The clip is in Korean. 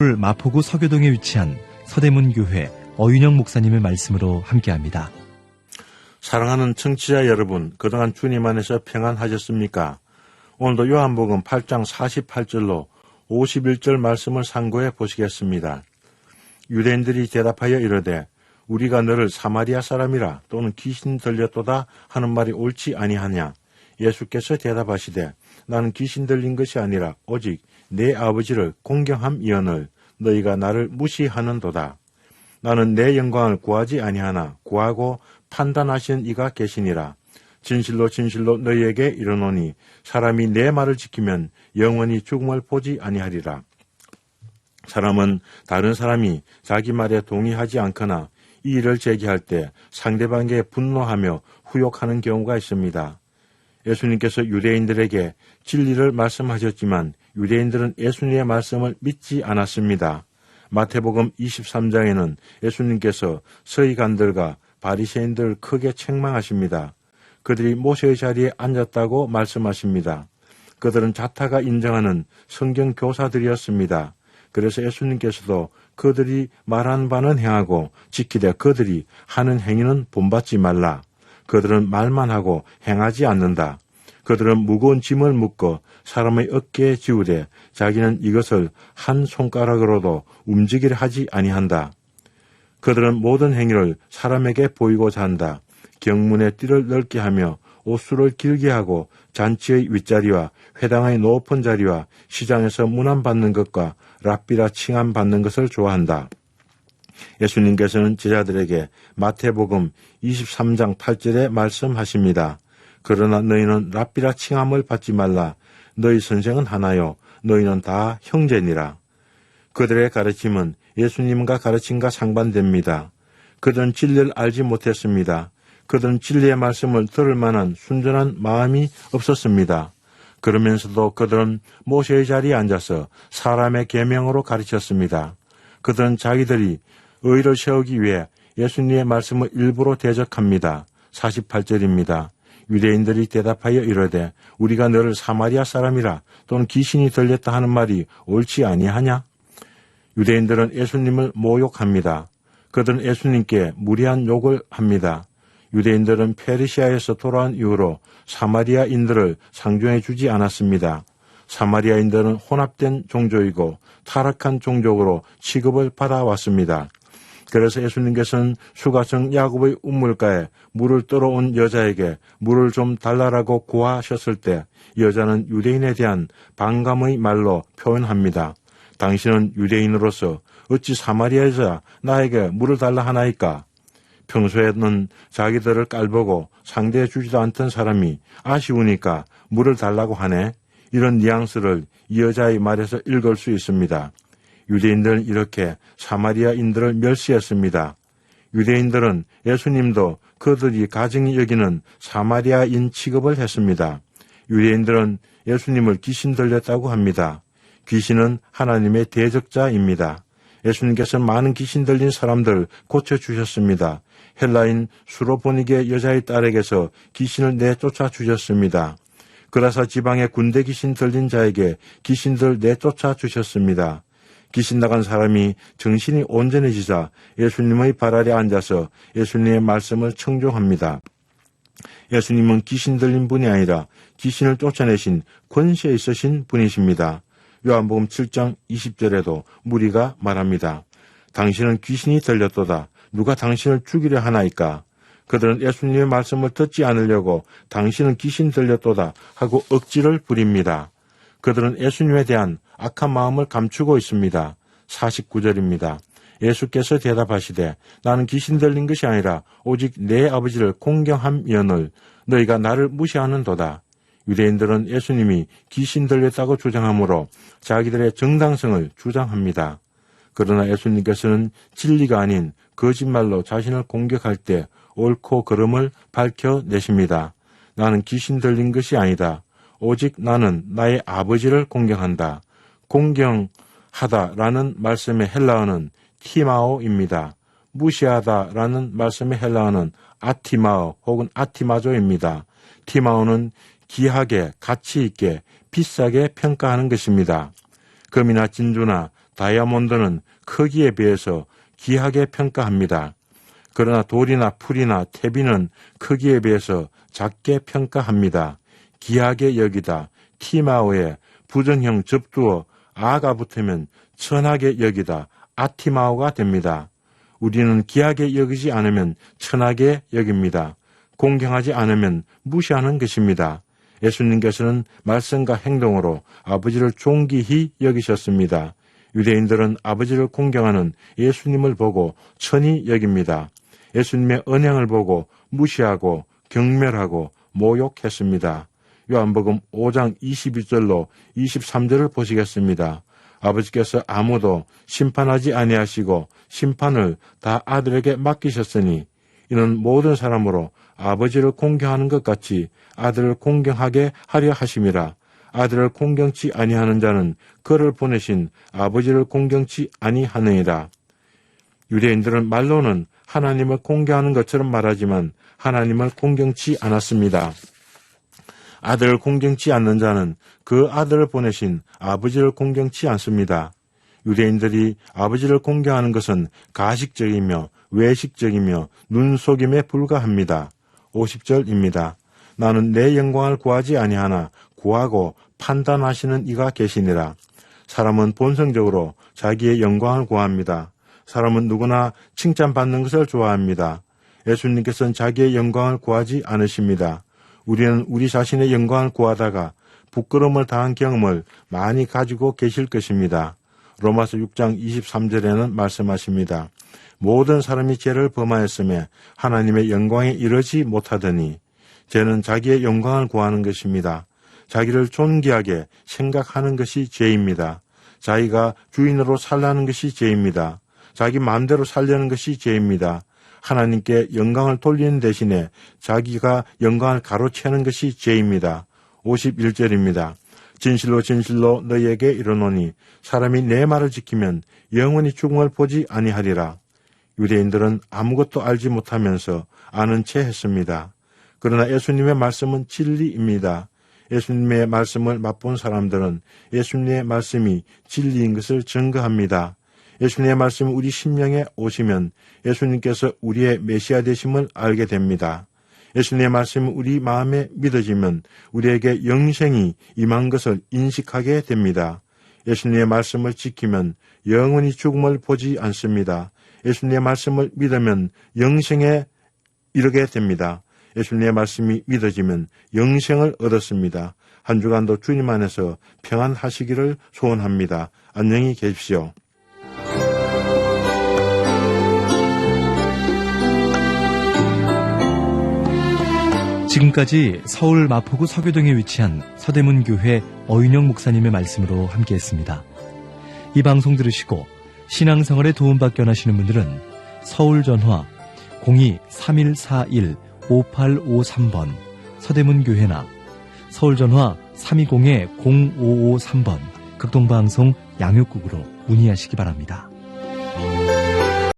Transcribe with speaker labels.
Speaker 1: 마포구 서교동에 위치한 서대문교회 어윤영 목사님의 말씀으로 함께합니다.
Speaker 2: 사랑하는 청취자 여러분, 그동안 주님 안에서 평안하셨습니까? 오늘도 요한복음 8장 48절로 51절 말씀을 상고해 보시겠습니다. 유대인들이 대답하여 이르되 우리가 너를 사마리아 사람이라 또는 귀신 들렸도다 하는 말이 옳지 아니하냐? 예수께서 대답하시되 나는 귀신 들린 것이 아니라 오직 내 아버지를 공경함이언을 너희가 나를 무시하는도다. 나는 내 영광을 구하지 아니하나 구하고 판단하신 이가 계시니라. 진실로 진실로 너희에게 이르노니 사람이 내 말을 지키면 영원히 죽음을 보지 아니하리라. 사람은 다른 사람이 자기 말에 동의하지 않거나 이의를 제기할 때 상대방에게 분노하며 후욕하는 경우가 있습니다. 예수님께서 유대인들에게 진리를 말씀하셨지만 유대인들은 예수님의 말씀을 믿지 않았습니다. 마태복음 23장에는 예수님께서 서기관들과 바리새인들을 크게 책망하십니다. 그들이 모세의 자리에 앉았다고 말씀하십니다. 그들은 자타가 인정하는 성경 교사들이었습니다. 그래서 예수님께서도 그들이 말한 바는 행하고 지키되 그들이 하는 행위는 본받지 말라. 그들은 말만 하고 행하지 않는다. 그들은 무거운 짐을 묶어 사람의 어깨에 지우되 자기는 이것을 한 손가락으로도 움직이려 하지 아니한다. 그들은 모든 행위를 사람에게 보이고자 한다. 경문의 띠를 넓게 하며 옷수를 길게 하고 잔치의 윗자리와 회당의 높은 자리와 시장에서 문안받는 것과 랍비라 칭함받는 것을 좋아한다. 예수님께서는 제자들에게 마태복음 23장 8절에 말씀하십니다. 그러나 너희는 랍비라 칭함을 받지 말라. 너희 선생은 하나요. 너희는 다 형제니라. 그들의 가르침은 예수님과 가르침과 상반됩니다. 그들은 진리를 알지 못했습니다. 그들은 진리의 말씀을 들을 만한 순전한 마음이 없었습니다. 그러면서도 그들은 모세의 자리에 앉아서 사람의 계명으로 가르쳤습니다. 그들은 자기들이 의를 세우기 위해 예수님의 말씀을 일부러 대적합니다. 48절입니다. 유대인들이 대답하여 이르되 우리가 너를 사마리아 사람이라 또는 귀신이 들렸다 하는 말이 옳지 아니하냐? 유대인들은 예수님을 모욕합니다. 그들은 예수님께 무리한 욕을 합니다. 유대인들은 페르시아에서 돌아온 이후로 사마리아인들을 상종해 주지 않았습니다. 사마리아인들은 혼합된 종족이고 타락한 종족으로 취급을 받아왔습니다. 그래서 예수님께서는 수가성 야곱의 우물가에 물을 떨어온 여자에게 물을 좀 달라라고 구하셨을 때 여자는 유대인에 대한 반감의 말로 표현합니다. 당신은 유대인으로서 어찌 사마리아 여자 나에게 물을 달라 하나이까? 평소에는 자기들을 깔보고 상대해 주지도 않던 사람이 아쉬우니까 물을 달라고 하네. 이런 뉘앙스를 이 여자의 말에서 읽을 수 있습니다. 유대인들은 이렇게 사마리아인들을 멸시했습니다. 유대인들은 예수님도 그들이 가증히 여기는 사마리아인 취급을 했습니다. 유대인들은 예수님을 귀신 들렸다고 합니다. 귀신은 하나님의 대적자입니다. 예수님께서는 많은 귀신 들린 사람들을 고쳐주셨습니다. 헬라인 수로보니게 여자의 딸에게서 귀신을 내쫓아 주셨습니다. 그라사 지방의 군대 귀신 들린 자에게 귀신들 내쫓아 주셨습니다. 귀신 나간 사람이 정신이 온전해지자 예수님의 발 아래 앉아서 예수님의 말씀을 청종합니다. 예수님은 귀신 들린 분이 아니라 귀신을 쫓아내신 권세 있으신 분이십니다. 요한복음 7장 20절에도 무리가 말합니다. 당신은 귀신이 들렸도다. 누가 당신을 죽이려 하나이까? 그들은 예수님의 말씀을 듣지 않으려고 당신은 귀신 들렸도다 하고 억지를 부립니다. 그들은 예수님에 대한 악한 마음을 감추고 있습니다. 49절입니다. 예수께서 대답하시되 나는 귀신 들린 것이 아니라 오직 내 아버지를 공경함이언을 너희가 나를 무시하는도다. 유대인들은 예수님이 귀신 들렸다고 주장하므로 자기들의 정당성을 주장합니다. 그러나 예수님께서는 진리가 아닌 거짓말로 자신을 공격할 때 옳고 그름을 밝혀내십니다. 나는 귀신 들린 것이 아니다. 오직 나는 나의 아버지를 공경한다. 공경하다라는 말씀의 헬라어는 티마오입니다. 무시하다라는 말씀의 헬라어는 아티마오 혹은 아티마조입니다. 티마오는 귀하게, 가치 있게, 비싸게 평가하는 것입니다. 금이나 진주나 다이아몬드는 크기에 비해서 귀하게 평가합니다. 그러나 돌이나 풀이나 태비는 크기에 비해서 작게 평가합니다. 귀하게 여기다, 티마오에 부정형 접두어 아가 붙으면 천하게 여기다, 아티마오가 됩니다. 우리는 귀하게 여기지 않으면 천하게 여깁니다. 공경하지 않으면 무시하는 것입니다. 예수님께서는 말씀과 행동으로 아버지를 존귀히 여기셨습니다. 유대인들은 아버지를 공경하는 예수님을 보고 천히 여깁니다. 예수님의 언행을 보고 무시하고 경멸하고 모욕했습니다. 요한복음 5장 22절로 23절을 보시겠습니다. 아버지께서 아무도 심판하지 아니하시고 심판을 다 아들에게 맡기셨으니 이는 모든 사람으로 아버지를 공경하는 것 같이 아들을 공경하게 하려 하심이라. 아들을 공경치 아니하는 자는 그를 보내신 아버지를 공경치 아니하느니라. 유대인들은 말로는 하나님을 공경하는 것처럼 말하지만 하나님을 공경치 않았습니다. 아들을 공경치 않는 자는 그 아들을 보내신 아버지를 공경치 않습니다. 유대인들이 아버지를 공경하는 것은 가식적이며 외식적이며 눈속임에 불과합니다. 50절입니다. 나는 내 영광을 구하지 아니하나 구하고 판단하시는 이가 계시니라. 사람은 본성적으로 자기의 영광을 구합니다. 사람은 누구나 칭찬받는 것을 좋아합니다. 예수님께서는 자기의 영광을 구하지 않으십니다. 우리는 우리 자신의 영광을 구하다가 부끄러움을 당한 경험을 많이 가지고 계실 것입니다. 로마서 6장 23절에는 말씀하십니다. 모든 사람이 죄를 범하였으며 하나님의 영광에 이르지 못하더니 죄는 자기의 영광을 구하는 것입니다. 자기를 존귀하게 생각하는 것이 죄입니다. 자기가 주인으로 살라는 것이 죄입니다. 자기 마음대로 살려는 것이 죄입니다. 하나님께 영광을 돌리는 대신에 자기가 영광을 가로채는 것이 죄입니다. 51절입니다. 진실로 진실로 너희에게 이르노니 사람이 내 말을 지키면 영원히 죽음을 보지 아니하리라. 유대인들은 아무것도 알지 못하면서 아는 체 했습니다. 그러나 예수님의 말씀은 진리입니다. 예수님의 말씀을 맛본 사람들은 예수님의 말씀이 진리인 것을 증거합니다. 예수님의 말씀이 우리 심령에 오시면 예수님께서 우리의 메시아 되심을 알게 됩니다. 예수님의 말씀이 우리 마음에 믿어지면 우리에게 영생이 임한 것을 인식하게 됩니다. 예수님의 말씀을 지키면 영원히 죽음을 보지 않습니다. 예수님의 말씀을 믿으면 영생에 이르게 됩니다. 예수님의 말씀이 믿어지면 영생을 얻었습니다. 한 주간도 주님 안에서 평안하시기를 소원합니다. 안녕히 계십시오.
Speaker 1: 지금까지 서울 마포구 서교동에 위치한 서대문교회 어윤영 목사님의 말씀으로 함께했습니다. 이 방송 들으시고 신앙생활에 도움받기 원하시는 분들은 서울전화 02-3141-5853번 서대문교회나 서울전화 320-0553번 극동방송 양육국으로 문의하시기 바랍니다.